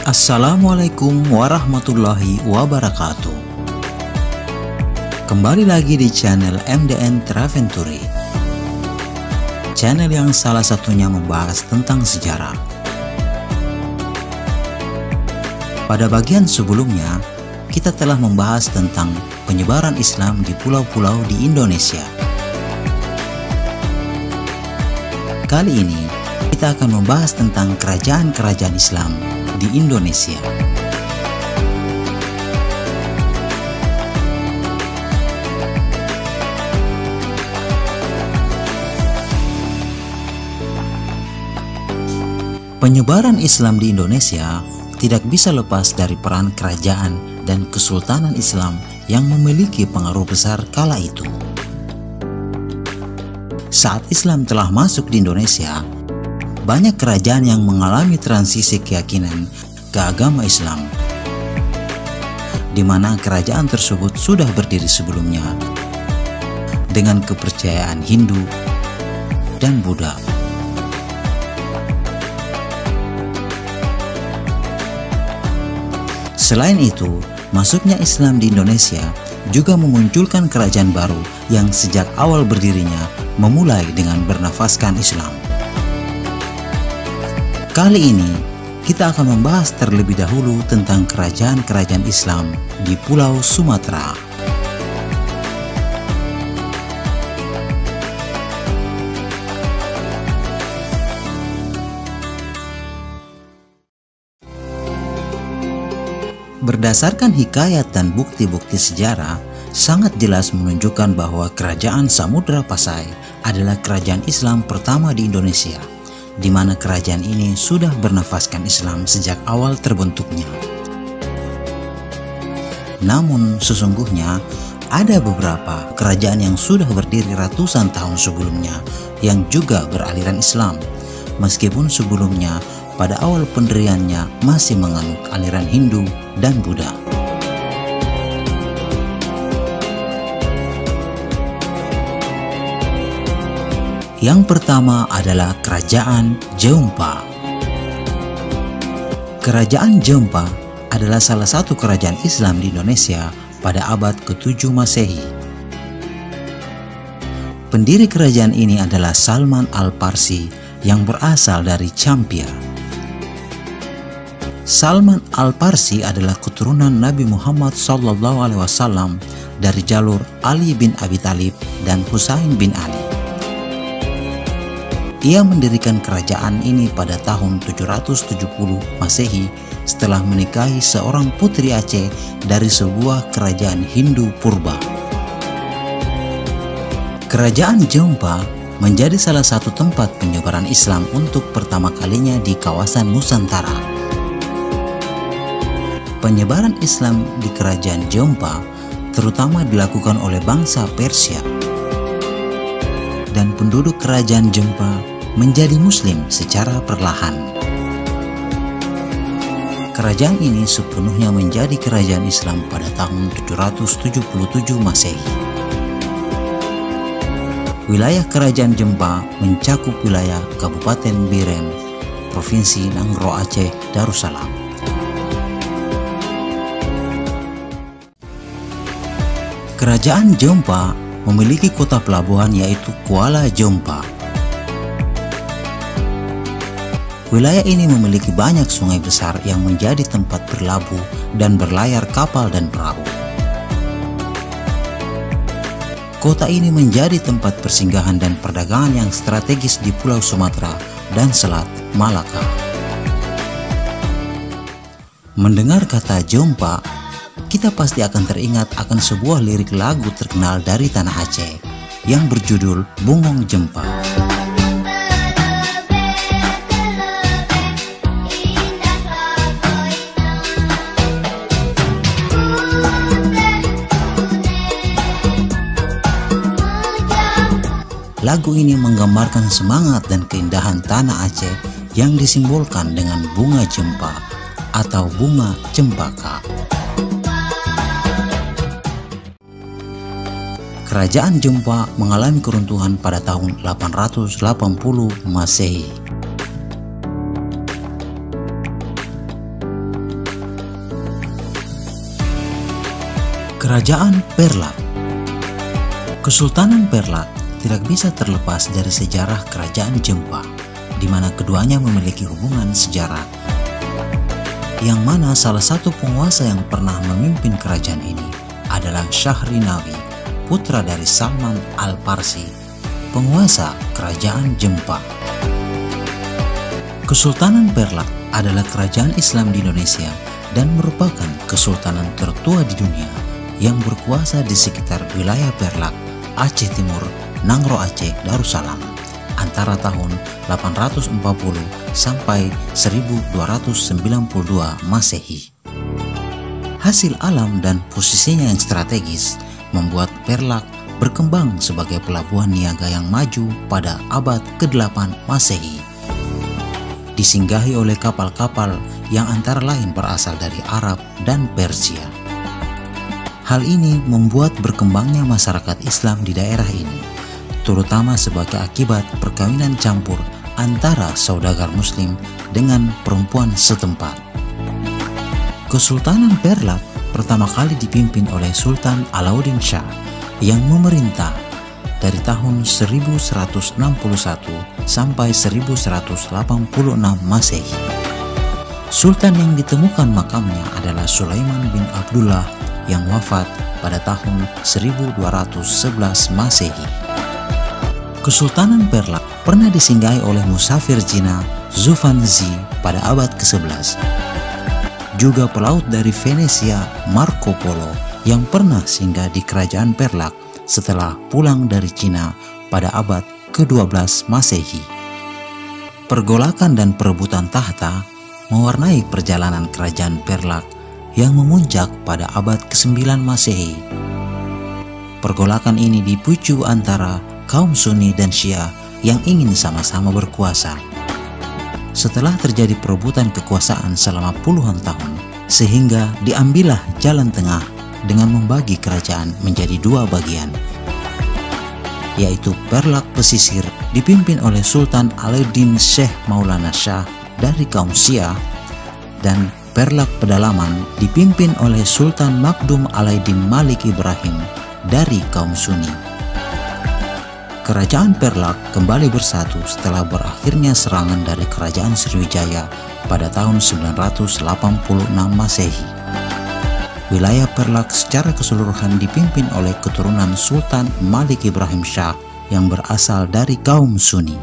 Assalamualaikum warahmatullahi wabarakatuh. Kembali lagi di channel MDN Traventuri, channel yang salah satunya membahas tentang sejarah. Pada bagian sebelumnya, kita telah membahas tentang penyebaran Islam di pulau-pulau di Indonesia. Kali ini, kita akan membahas tentang kerajaan-kerajaan Islam di Indonesia. Penyebaran Islam di Indonesia tidak bisa lepas dari peran kerajaan dan kesultanan Islam yang memiliki pengaruh besar kala itu. Saat Islam telah masuk di Indonesia, banyak kerajaan yang mengalami transisi keyakinan ke agama Islam, di mana kerajaan tersebut sudah berdiri sebelumnya dengan kepercayaan Hindu dan Buddha. Selain itu, masuknya Islam di Indonesia juga memunculkan kerajaan baru yang sejak awal berdirinya memulai dengan bernafaskan Islam. Kali ini, kita akan membahas terlebih dahulu tentang kerajaan-kerajaan Islam di Pulau Sumatera. Berdasarkan hikayat dan bukti-bukti sejarah, sangat jelas menunjukkan bahwa Kerajaan Samudra Pasai adalah kerajaan Islam pertama di Indonesia, di mana kerajaan ini sudah bernafaskan Islam sejak awal terbentuknya. Namun sesungguhnya ada beberapa kerajaan yang sudah berdiri ratusan tahun sebelumnya yang juga beraliran Islam, meskipun sebelumnya pada awal pendiriannya masih menganut aliran Hindu dan Buddha. Yang pertama adalah Kerajaan Jeumpa. Kerajaan Jeumpa adalah salah satu kerajaan Islam di Indonesia pada abad ke-7 Masehi. Pendiri kerajaan ini adalah Salman Al-Parsi yang berasal dari Campia. Salman Al-Parsi adalah keturunan Nabi Muhammad SAW dari jalur Ali bin Abi Thalib dan Husain bin Ali. Ia mendirikan kerajaan ini pada tahun 770 Masehi setelah menikahi seorang putri Aceh dari sebuah kerajaan Hindu purba. Kerajaan Jeumpa menjadi salah satu tempat penyebaran Islam untuk pertama kalinya di kawasan Nusantara. Penyebaran Islam di Kerajaan Jeumpa terutama dilakukan oleh bangsa Persia, dan penduduk Kerajaan Jeumpa menjadi Muslim secara perlahan. Kerajaan ini sepenuhnya menjadi kerajaan Islam pada tahun 777 Masehi. Wilayah Kerajaan Jeumpa mencakup wilayah Kabupaten Biren, Provinsi Nangro Aceh Darussalam. Kerajaan Jeumpa memiliki kota pelabuhan yaitu Kuala Jeumpa. Wilayah ini memiliki banyak sungai besar yang menjadi tempat berlabuh dan berlayar kapal dan perahu. Kota ini menjadi tempat persinggahan dan perdagangan yang strategis di Pulau Sumatera dan Selat Malaka. Mendengar kata Jeumpa, kita pasti akan teringat akan sebuah lirik lagu terkenal dari tanah Aceh yang berjudul Bungong Jempa. Lagu ini menggambarkan semangat dan keindahan tanah Aceh yang disimbolkan dengan bunga jempa atau bunga cempaka. Kerajaan Jeumpa mengalami keruntuhan pada tahun 880 Masehi. Kerajaan Perlak. Kesultanan Perlak tidak bisa terlepas dari sejarah kerajaan Jempa, di mana keduanya memiliki hubungan sejarah, yang mana salah satu penguasa yang pernah memimpin kerajaan ini adalah Shahrinawi, putra dari Salman Al-Parsi, penguasa kerajaan Jempa. Kesultanan Perlak adalah kerajaan Islam di Indonesia dan merupakan kesultanan tertua di dunia yang berkuasa di sekitar wilayah Perlak, Aceh Timur, Nangro Aceh, Darussalam antara tahun 840 sampai 1292 Masehi. Hasil alam dan posisinya yang strategis membuat Perlak berkembang sebagai pelabuhan niaga yang maju pada abad ke-8 Masehi. Disinggahi oleh kapal-kapal yang antara lain berasal dari Arab dan Persia. Hal ini membuat berkembangnya masyarakat Islam di daerah ini, terutama sebagai akibat perkawinan campur antara saudagar Muslim dengan perempuan setempat. Kesultanan Perlak pertama kali dipimpin oleh Sultan Alauddin Shah yang memerintah dari tahun 1161 sampai 1186 Masehi. Sultan yang ditemukan makamnya adalah Sulaiman bin Abdullah yang wafat pada tahun 1211 Masehi. Kesultanan Perlak pernah disinggahi oleh musafir Cina Zufanzi pada abad ke-11. Juga pelaut dari Venesia Marco Polo yang pernah singgah di kerajaan Perlak setelah pulang dari Cina pada abad ke-12 Masehi. Pergolakan dan perebutan tahta mewarnai perjalanan kerajaan Perlak yang memuncak pada abad ke-9 Masehi. Pergolakan ini dipicu antara kaum Sunni dan Syiah yang ingin sama-sama berkuasa. Setelah terjadi perebutan kekuasaan selama puluhan tahun, sehingga diambillah jalan tengah dengan membagi kerajaan menjadi dua bagian, yaitu Perlak pesisir dipimpin oleh Sultan Alauddin Syekh Maulana Shah dari kaum Syiah, dan Perlak pedalaman dipimpin oleh Sultan Makdum Alauddin Malik Ibrahim dari kaum Sunni. Kerajaan Perlak kembali bersatu setelah berakhirnya serangan dari kerajaan Sriwijaya pada tahun 986 Masehi. Wilayah Perlak secara keseluruhan dipimpin oleh keturunan Sultan Malik Ibrahim Shah yang berasal dari kaum Sunni.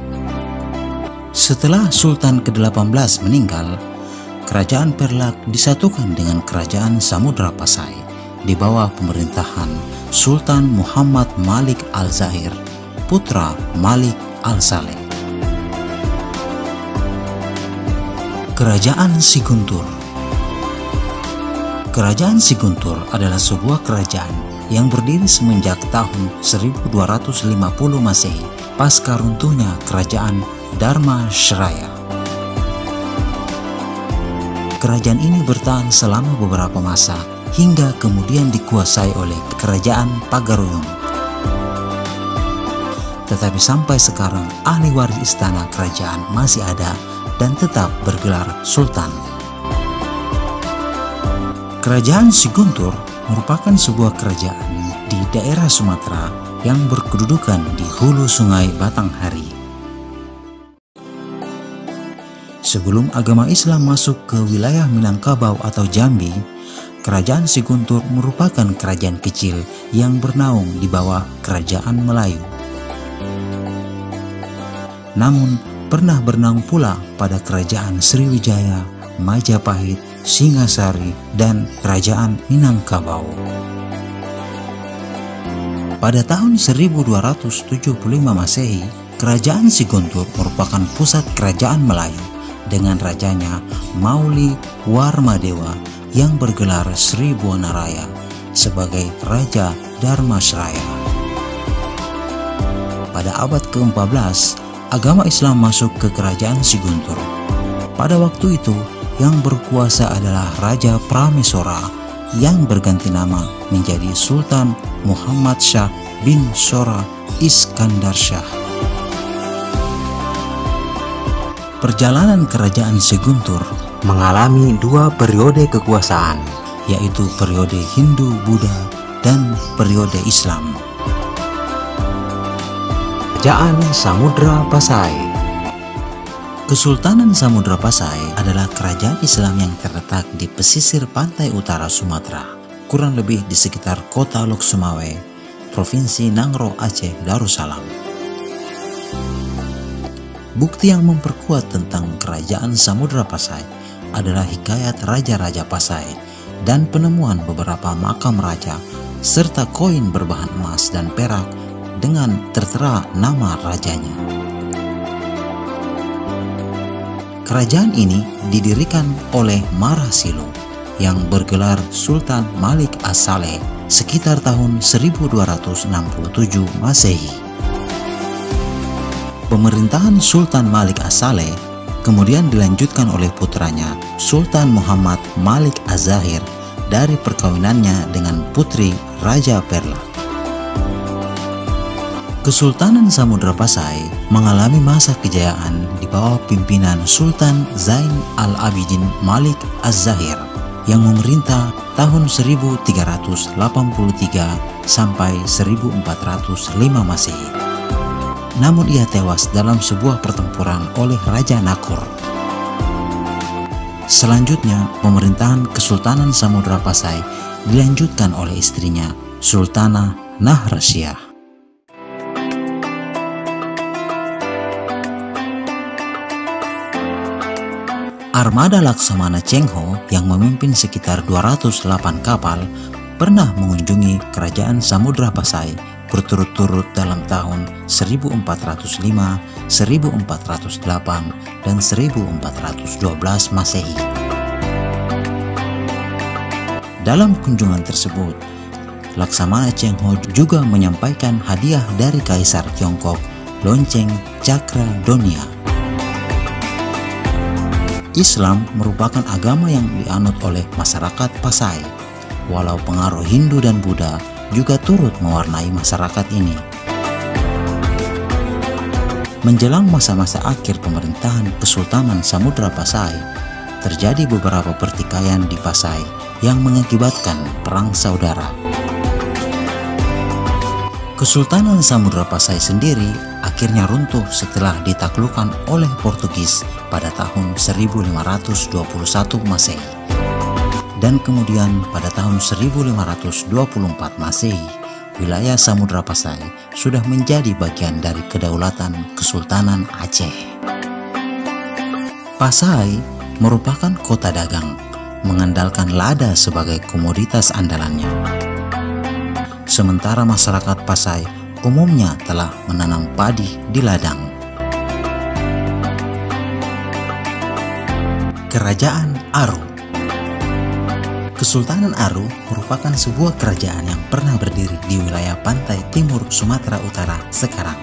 Setelah Sultan ke-18 meninggal, kerajaan Perlak disatukan dengan kerajaan Samudra Pasai di bawah pemerintahan Sultan Muhammad Malik Al-Zahir, putra Malik Al-Saleh. Kerajaan Siguntur. Kerajaan Siguntur adalah sebuah kerajaan yang berdiri semenjak tahun 1250 Masehi pasca runtuhnya kerajaan Dharmashraya. Kerajaan ini bertahan selama beberapa masa hingga kemudian dikuasai oleh kerajaan Pagaruyung. Tetapi sampai sekarang ahli waris istana kerajaan masih ada dan tetap bergelar sultan. Kerajaan Siguntur merupakan sebuah kerajaan di daerah Sumatera yang berkedudukan di hulu sungai Batanghari. Sebelum agama Islam masuk ke wilayah Minangkabau atau Jambi, kerajaan Siguntur merupakan kerajaan kecil yang bernaung di bawah kerajaan Melayu. Namun pernah bernaung pula pada kerajaan Sriwijaya, Majapahit, Singasari, dan kerajaan Minangkabau. Pada tahun 1275 Masehi, kerajaan Siguntur merupakan pusat kerajaan Melayu dengan rajanya Mauli Warmadewa yang bergelar Sri Buanaraya sebagai Raja Dharmashraya. Pada abad ke-14, agama Islam masuk ke kerajaan Siguntur. Pada waktu itu, yang berkuasa adalah Raja Prameswara yang berganti nama menjadi Sultan Muhammad Shah bin Sora Iskandar Shah. Perjalanan kerajaan Siguntur mengalami dua periode kekuasaan, yaitu periode Hindu-Buddha dan periode Islam. Kerajaan Samudra Pasai. Kesultanan Samudra Pasai adalah kerajaan Islam yang terletak di pesisir pantai utara Sumatera, kurang lebih di sekitar kota Lok Sumawe, Provinsi Nangro Aceh Darussalam. Bukti yang memperkuat tentang kerajaan Samudra Pasai adalah hikayat Raja-Raja Pasai dan penemuan beberapa makam raja serta koin berbahan emas dan perak dengan tertera nama rajanya. Kerajaan ini didirikan oleh Marasilu yang bergelar Sultan Malik As-Saleh sekitar tahun 1267 Masehi. Pemerintahan Sultan Malik As-Saleh kemudian dilanjutkan oleh putranya Sultan Muhammad Malik Az-Zahir dari perkawinannya dengan putri Raja Perla. Kesultanan Samudra Pasai mengalami masa kejayaan di bawah pimpinan Sultan Zain Al-Abidin Malik Az-Zahir yang memerintah tahun 1383 sampai 1405 Masehi. Namun ia tewas dalam sebuah pertempuran oleh Raja Nakur. Selanjutnya, pemerintahan Kesultanan Samudra Pasai dilanjutkan oleh istrinya, Sultanah Nahrasyah. Armada Laksamana Cheng Ho yang memimpin sekitar 208 kapal pernah mengunjungi kerajaan Samudra Pasai berturut-turut dalam tahun 1405, 1408, dan 1412 Masehi. Dalam kunjungan tersebut, Laksamana Cheng Ho juga menyampaikan hadiah dari Kaisar Tiongkok, lonceng Cakra Donia. Islam merupakan agama yang dianut oleh masyarakat Pasai, walau pengaruh Hindu dan Buddha juga turut mewarnai masyarakat ini. Menjelang masa-masa akhir pemerintahan Kesultanan Samudra Pasai, terjadi beberapa pertikaian di Pasai yang mengakibatkan perang saudara. Kesultanan Samudra Pasai sendiri akhirnya runtuh setelah ditaklukkan oleh Portugis pada tahun 1521 Masehi. Dan kemudian pada tahun 1524 Masehi, wilayah Samudra Pasai sudah menjadi bagian dari kedaulatan Kesultanan Aceh. Pasai merupakan kota dagang, mengandalkan lada sebagai komoditas andalannya. Sementara masyarakat Pasai umumnya telah menanam padi di ladang. Kerajaan Aru. Kesultanan Aru merupakan sebuah kerajaan yang pernah berdiri di wilayah pantai timur Sumatera Utara sekarang.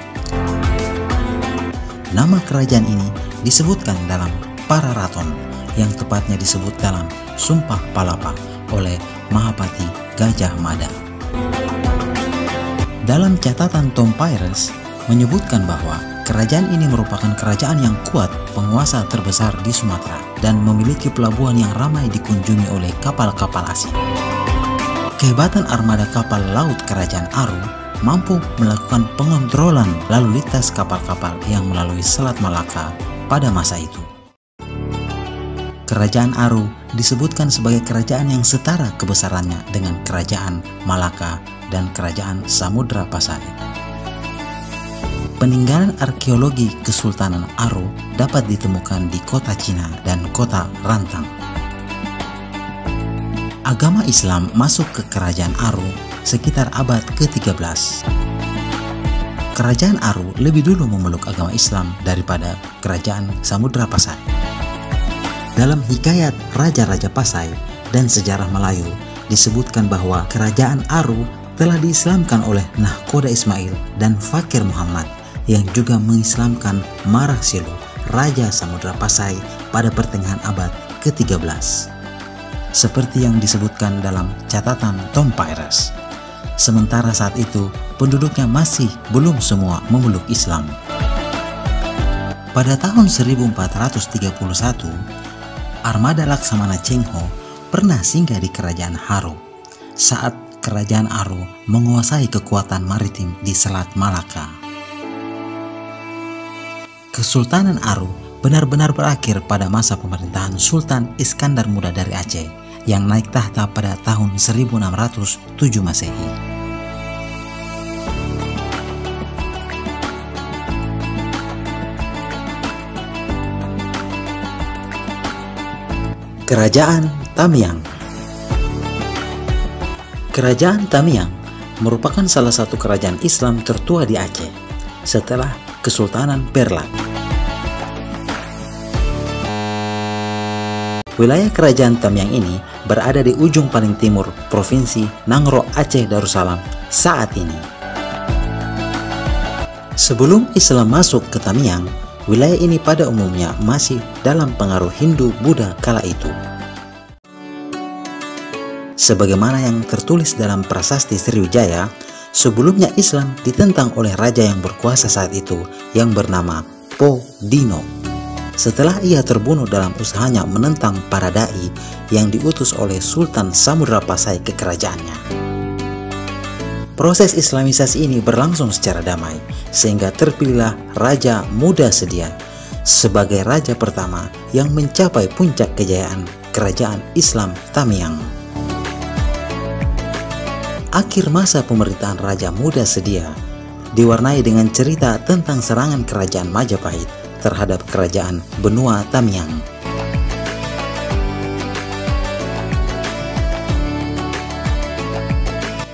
Nama kerajaan ini disebutkan dalam Pararaton, yang tepatnya disebut dalam Sumpah Palapa oleh Mahapati Gajah Mada. Dalam catatan Tom Pires menyebutkan bahwa kerajaan ini merupakan kerajaan yang kuat, penguasa terbesar di Sumatera, dan memiliki pelabuhan yang ramai dikunjungi oleh kapal-kapal asing. Kehebatan armada kapal laut kerajaan Aru mampu melakukan pengontrolan lalu lintas kapal-kapal yang melalui Selat Malaka pada masa itu. Kerajaan Aru disebutkan sebagai kerajaan yang setara kebesarannya dengan kerajaan Malaka dan kerajaan Samudra Pasai. Peninggalan arkeologi Kesultanan Aru dapat ditemukan di kota Cina dan kota Rantang. Agama Islam masuk ke kerajaan Aru sekitar abad ke-13. Kerajaan Aru lebih dulu memeluk agama Islam daripada kerajaan Samudra Pasai. Dalam hikayat Raja-Raja Pasai dan sejarah Melayu disebutkan bahwa kerajaan Aru telah diislamkan oleh Nahkoda Ismail dan Fakir Muhammad yang juga mengislamkan Marasilu, Raja Samudra Pasai pada pertengahan abad ke-13. Seperti yang disebutkan dalam catatan Tom Pires. Sementara saat itu, penduduknya masih belum semua memeluk Islam. Pada tahun 1431, armada Laksamana Cheng Ho pernah singgah di kerajaan Aru. Saat Kerajaan Aru menguasai kekuatan maritim di Selat Malaka. Kesultanan Aru benar-benar berakhir pada masa pemerintahan Sultan Iskandar Muda dari Aceh yang naik tahta pada tahun 1607 Masehi. Kerajaan Tamiang. Kerajaan Tamiang merupakan salah satu kerajaan Islam tertua di Aceh setelah Kesultanan Perlat. Wilayah kerajaan Tamiang ini berada di ujung paling timur Provinsi Nangro Aceh Darussalam saat ini. Sebelum Islam masuk ke Tamiang, wilayah ini pada umumnya masih dalam pengaruh Hindu-Buddha kala itu. Sebagaimana yang tertulis dalam Prasasti Sriwijaya, sebelumnya Islam ditentang oleh raja yang berkuasa saat itu yang bernama Po Dino. Setelah ia terbunuh dalam usahanya menentang para dai yang diutus oleh Sultan Samudra Pasai ke kerajaannya. Proses Islamisasi ini berlangsung secara damai, sehingga terpilihlah Raja Muda Sedia sebagai raja pertama yang mencapai puncak kejayaan kerajaan Islam Tamiang. Akhir masa pemerintahan Raja Muda Sedia diwarnai dengan cerita tentang serangan kerajaan Majapahit terhadap kerajaan benua Tamiang.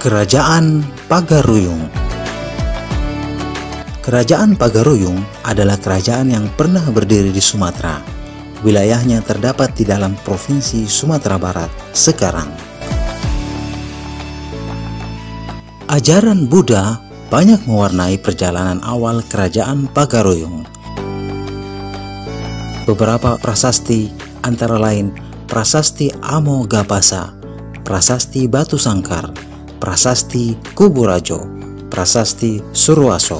Kerajaan Pagaruyung. Kerajaan Pagaruyung adalah kerajaan yang pernah berdiri di Sumatera. Wilayahnya terdapat di dalam Provinsi Sumatera Barat sekarang. Ajaran Buddha banyak mewarnai perjalanan awal kerajaan Pagaruyung. Beberapa prasasti antara lain Prasasti Amogapasa, Prasasti Batu Sangkar, Prasasti Kuburajo, Prasasti Surwaso,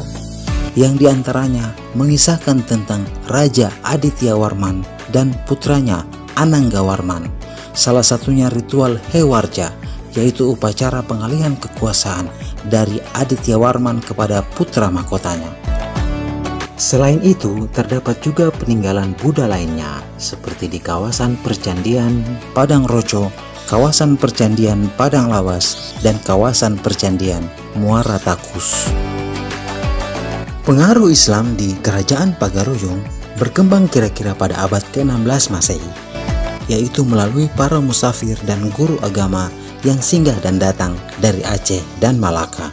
yang diantaranya mengisahkan tentang Raja Adityawarman dan putranya Ananggawarman. Salah satunya ritual Hewarja, yaitu upacara pengalihan kekuasaan dari Adityawarman kepada putra mahkotanya. Selain itu, terdapat juga peninggalan Buddha lainnya, seperti di kawasan percandian Padang Roco, kawasan percandian Padang Lawas, dan kawasan percandian Muara Takus. Pengaruh Islam di kerajaan Pagaruyung berkembang kira-kira pada abad ke-16 Masehi, yaitu melalui para musafir dan guru agama yang singgah dan datang dari Aceh dan Malaka.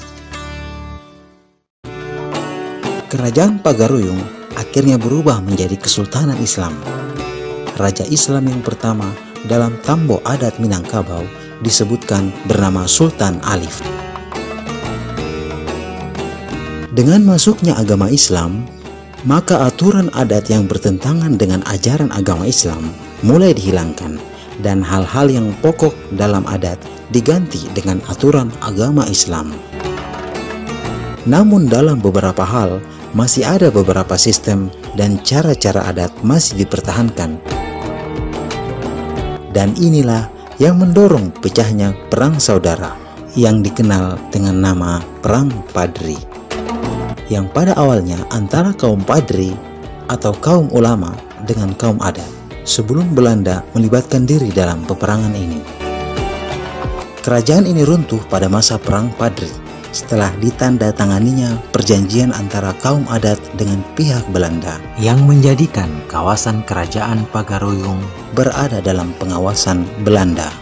Kerajaan Pagaruyung akhirnya berubah menjadi Kesultanan Islam. Raja Islam yang pertama dalam Tambo adat Minangkabau disebutkan bernama Sultan Alif. Dengan masuknya agama Islam, maka aturan adat yang bertentangan dengan ajaran agama Islam mulai dihilangkan, dan hal-hal yang pokok dalam adat diganti dengan aturan agama Islam. Namun dalam beberapa hal masih ada beberapa sistem dan cara-cara adat masih dipertahankan. Dan inilah yang mendorong pecahnya perang saudara yang dikenal dengan nama Perang Padri, yang pada awalnya antara kaum Padri atau kaum ulama dengan kaum adat sebelum Belanda melibatkan diri dalam peperangan ini. Kerajaan ini runtuh pada masa Perang Padri setelah ditandatanganinya perjanjian antara kaum adat dengan pihak Belanda yang menjadikan kawasan kerajaan Pagaruyung berada dalam pengawasan Belanda.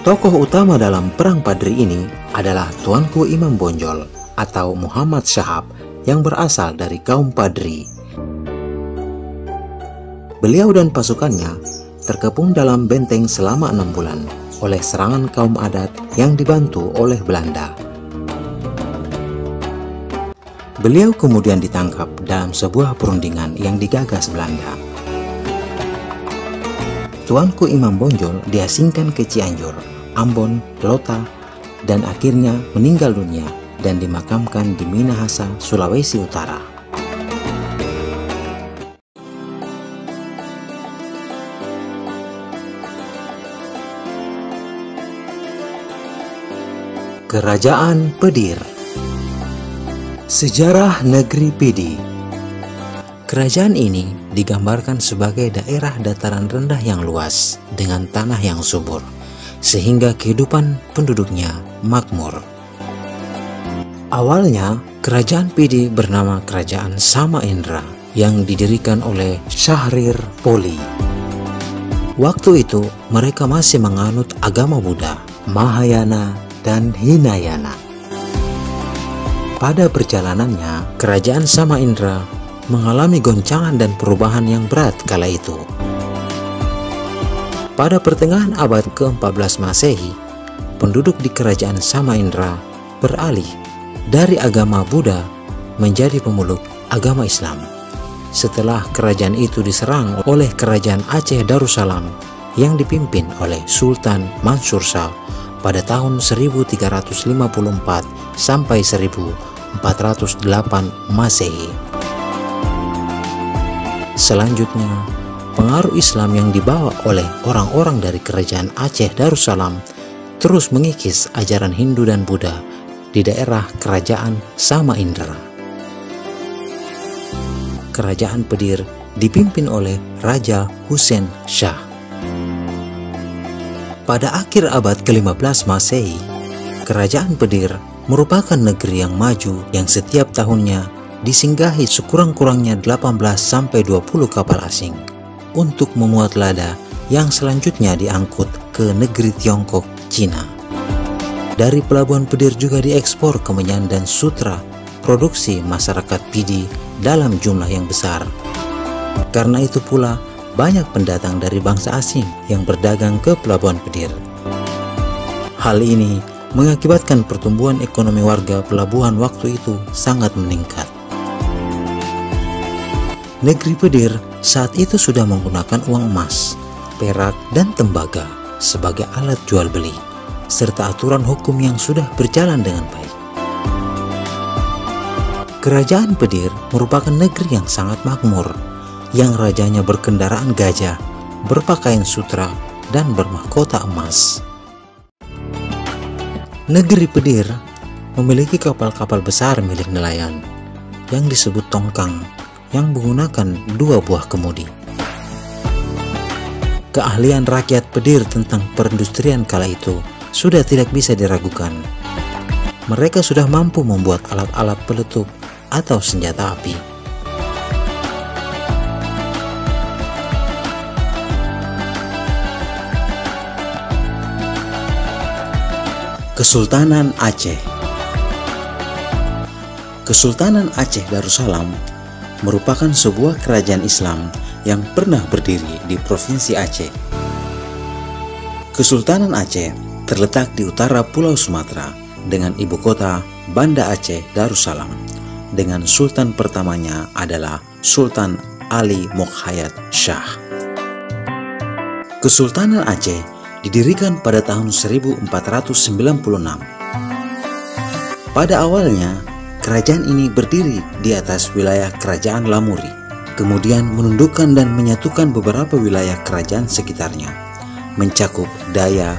Tokoh utama dalam Perang Padri ini adalah Tuanku Imam Bonjol atau Muhammad Syahab yang berasal dari kaum Padri. Beliau dan pasukannya terkepung dalam benteng selama 6 bulan oleh serangan kaum adat yang dibantu oleh Belanda. Beliau kemudian ditangkap dalam sebuah perundingan yang digagas Belanda. Tuanku Imam Bonjol diasingkan ke Cianjur, Ambon, Lota, dan akhirnya meninggal dunia dan dimakamkan di Minahasa, Sulawesi Utara. Kerajaan Pedir. Sejarah negeri Pidi. Kerajaan ini digambarkan sebagai daerah dataran rendah yang luas dengan tanah yang subur, sehingga kehidupan penduduknya makmur. Awalnya, kerajaan Pidi bernama Kerajaan Samaindra yang didirikan oleh Syahrir Poli. Waktu itu, mereka masih menganut agama Buddha, Mahayana, dan Hinayana. Pada perjalanannya, Kerajaan Samaindra mengalami goncangan dan perubahan yang berat kala itu. Pada pertengahan abad ke-14 Masehi, penduduk di Kerajaan Samaindra beralih dari agama Buddha menjadi pemeluk agama Islam. Setelah kerajaan itu diserang oleh Kerajaan Aceh Darussalam yang dipimpin oleh Sultan Mansur Shah pada tahun 1354 sampai 1408 Masehi. Selanjutnya, pengaruh Islam yang dibawa oleh orang-orang dari Kerajaan Aceh Darussalam terus mengikis ajaran Hindu dan Buddha di daerah Kerajaan Samaindra. Kerajaan Pedir dipimpin oleh Raja Hussein Shah. Pada akhir abad ke-15 Masehi, Kerajaan Pedir merupakan negeri yang maju yang setiap tahunnya disinggahi sekurang-kurangnya 18-20 kapal asing untuk memuat lada yang selanjutnya diangkut ke negeri Tiongkok, Cina. Dari pelabuhan Pedir juga diekspor kemenyan dan sutra produksi masyarakat Pidi dalam jumlah yang besar. Karena itu pula banyak pendatang dari bangsa asing yang berdagang ke pelabuhan Pedir. Hal ini mengakibatkan pertumbuhan ekonomi warga pelabuhan waktu itu sangat meningkat. Negeri Pedir saat itu sudah menggunakan uang emas, perak, dan tembaga sebagai alat jual beli, serta aturan hukum yang sudah berjalan dengan baik. Kerajaan Pedir merupakan negeri yang sangat makmur, yang rajanya berkendaraan gajah, berpakaian sutra, dan bermahkota emas. Negeri Pedir memiliki kapal-kapal besar milik nelayan yang disebut tongkang, yang menggunakan 2 buah kemudi. Keahlian rakyat Pedir tentang perindustrian kala itu sudah tidak bisa diragukan. Mereka sudah mampu membuat alat-alat peletup atau senjata api. Kesultanan Aceh. Kesultanan Aceh Darussalam merupakan sebuah kerajaan Islam yang pernah berdiri di Provinsi Aceh. Kesultanan Aceh terletak di utara Pulau Sumatera dengan ibu kota Banda Aceh Darussalam, dengan sultan pertamanya adalah Sultan Ali Mokhayat Shah. Kesultanan Aceh didirikan pada tahun 1496. Pada awalnya, kerajaan ini berdiri di atas wilayah Kerajaan Lamuri, kemudian menundukkan dan menyatukan beberapa wilayah kerajaan sekitarnya, mencakup Daya,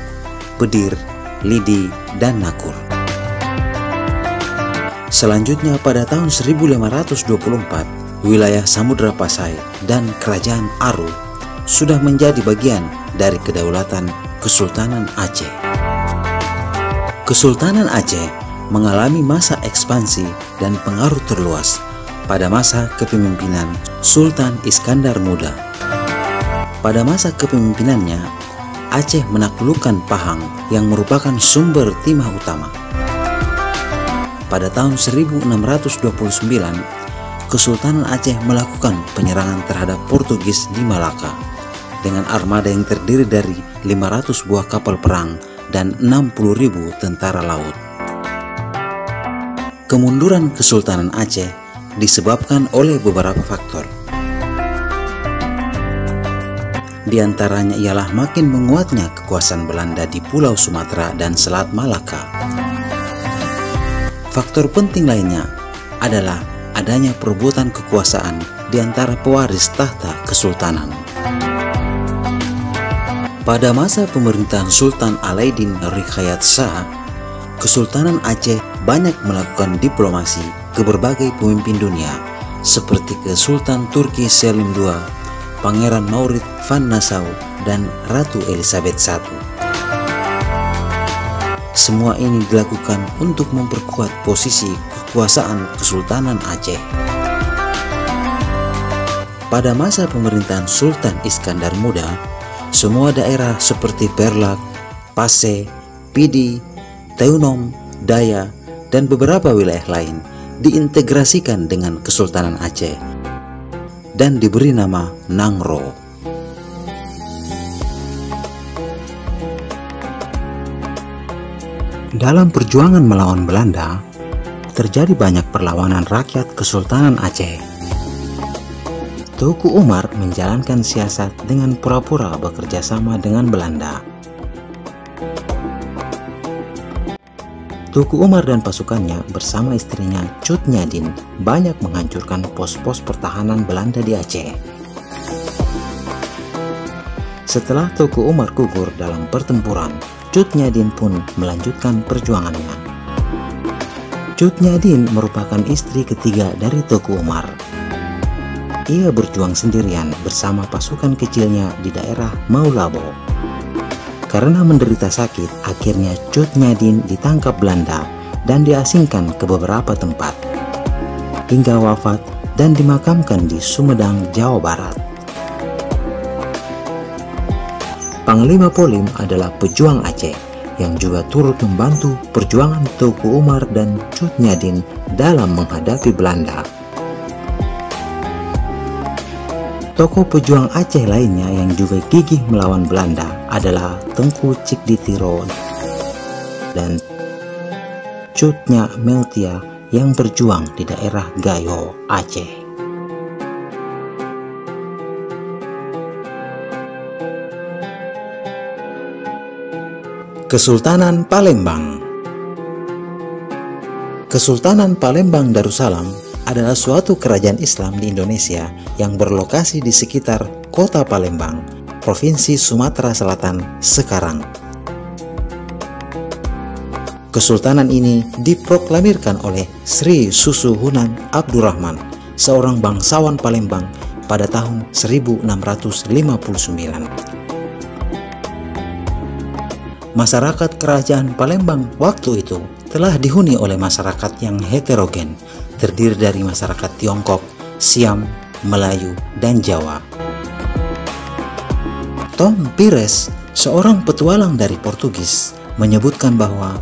Pedir, Lidi, dan Nakur. Selanjutnya pada tahun 1524, wilayah Samudra Pasai dan Kerajaan Aru sudah menjadi bagian dari kedaulatan Kesultanan Aceh. Kesultanan Aceh mengalami masa ekspansi dan pengaruh terluas pada masa kepemimpinan Sultan Iskandar Muda. Pada masa kepemimpinannya, Aceh menaklukkan Pahang yang merupakan sumber timah utama. Pada tahun 1629, Kesultanan Aceh melakukan penyerangan terhadap Portugis di Malaka dengan armada yang terdiri dari 500 buah kapal perang dan 60.000 tentara laut. Kemunduran Kesultanan Aceh disebabkan oleh beberapa faktor. Di antaranya ialah makin menguatnya kekuasaan Belanda di Pulau Sumatera dan Selat Malaka. Faktor penting lainnya adalah adanya perebutan kekuasaan di antara pewaris tahta kesultanan. Pada masa pemerintahan Sultan Alaeddin Rikhayat Shah, Kesultanan Aceh banyak melakukan diplomasi ke berbagai pemimpin dunia, seperti ke Sultan Turki Selim II, Pangeran Maurits van Nassau, dan Ratu Elizabeth I. Semua ini dilakukan untuk memperkuat posisi kekuasaan Kesultanan Aceh. Pada masa pemerintahan Sultan Iskandar Muda, semua daerah seperti Perlak, Pase, Pidi, Teunom, Daya, dan beberapa wilayah lain diintegrasikan dengan Kesultanan Aceh dan diberi nama Nangro. Dalam perjuangan melawan Belanda, terjadi banyak perlawanan rakyat Kesultanan Aceh. Teuku Umar menjalankan siasat dengan pura-pura bekerja sama dengan Belanda. Teuku Umar dan pasukannya bersama istrinya Cut Nyadin banyak menghancurkan pos-pos pertahanan Belanda di Aceh. Setelah Teuku Umar gugur dalam pertempuran, Cut Nyadin pun melanjutkan perjuangannya. Cut Nyadin merupakan istri ketiga dari Teuku Umar. Ia berjuang sendirian bersama pasukan kecilnya di daerah Maulabo. Karena menderita sakit, akhirnya Cut Nyadin ditangkap Belanda dan diasingkan ke beberapa tempat, hingga wafat dan dimakamkan di Sumedang, Jawa Barat. Panglima Polim adalah pejuang Aceh yang juga turut membantu perjuangan Teuku Umar dan Cut Nyadin dalam menghadapi Belanda. Tokoh pejuang Aceh lainnya yang juga gigih melawan Belanda adalah Tengku Cikditiro dan Cut Nyak Meltia yang berjuang di daerah Gayo, Aceh. Kesultanan Palembang. Kesultanan Palembang Darussalam adalah suatu kerajaan Islam di Indonesia yang berlokasi di sekitar kota Palembang, Provinsi Sumatera Selatan sekarang. Kesultanan ini diproklamirkan oleh Sri Susuhunan Abdurrahman, seorang bangsawan Palembang pada tahun 1659. Masyarakat kerajaan Palembang waktu itu telah dihuni oleh masyarakat yang heterogen, terdiri dari masyarakat Tiongkok, Siam, Melayu, dan Jawa. Tom Pires, seorang petualang dari Portugis, menyebutkan bahwa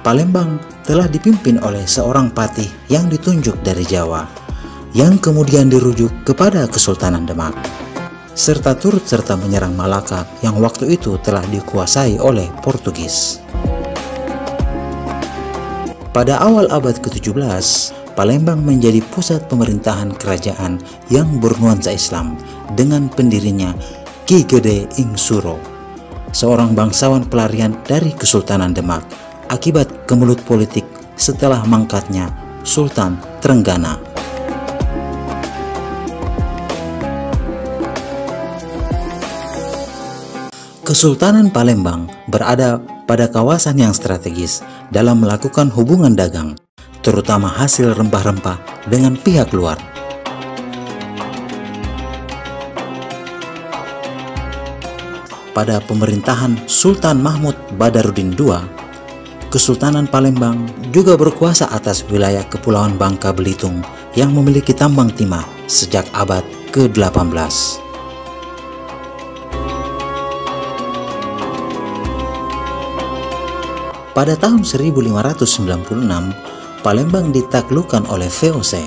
Palembang telah dipimpin oleh seorang patih yang ditunjuk dari Jawa, yang kemudian dirujuk kepada Kesultanan Demak, serta turut serta menyerang Malaka yang waktu itu telah dikuasai oleh Portugis. Pada awal abad ke-17, Palembang menjadi pusat pemerintahan kerajaan yang bernuansa Islam dengan pendirinya Ki Gede Ing Suro, seorang bangsawan pelarian dari Kesultanan Demak akibat kemelut politik setelah mangkatnya Sultan Trenggana. Kesultanan Palembang berada pada kawasan yang strategis dalam melakukan hubungan dagang, terutama hasil rempah-rempah dengan pihak luar. Pada pemerintahan Sultan Mahmud Badarudin II, Kesultanan Palembang juga berkuasa atas wilayah Kepulauan Bangka Belitung yang memiliki tambang timah sejak abad ke-18. Pada tahun 1596, Palembang ditaklukkan oleh VOC.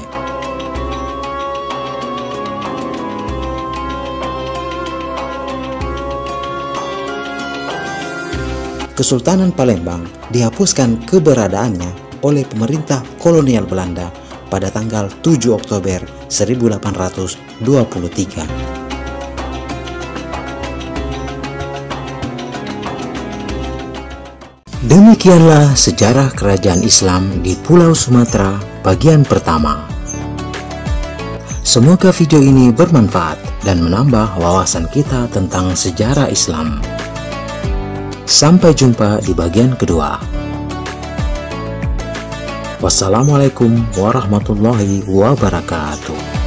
Kesultanan Palembang dihapuskan keberadaannya oleh pemerintah kolonial Belanda pada tanggal 7 Oktober 1823. Demikianlah sejarah kerajaan Islam di Pulau Sumatera bagian pertama. Semoga video ini bermanfaat dan menambah wawasan kita tentang sejarah Islam. Sampai jumpa di bagian kedua. Wassalamualaikum warahmatullahi wabarakatuh.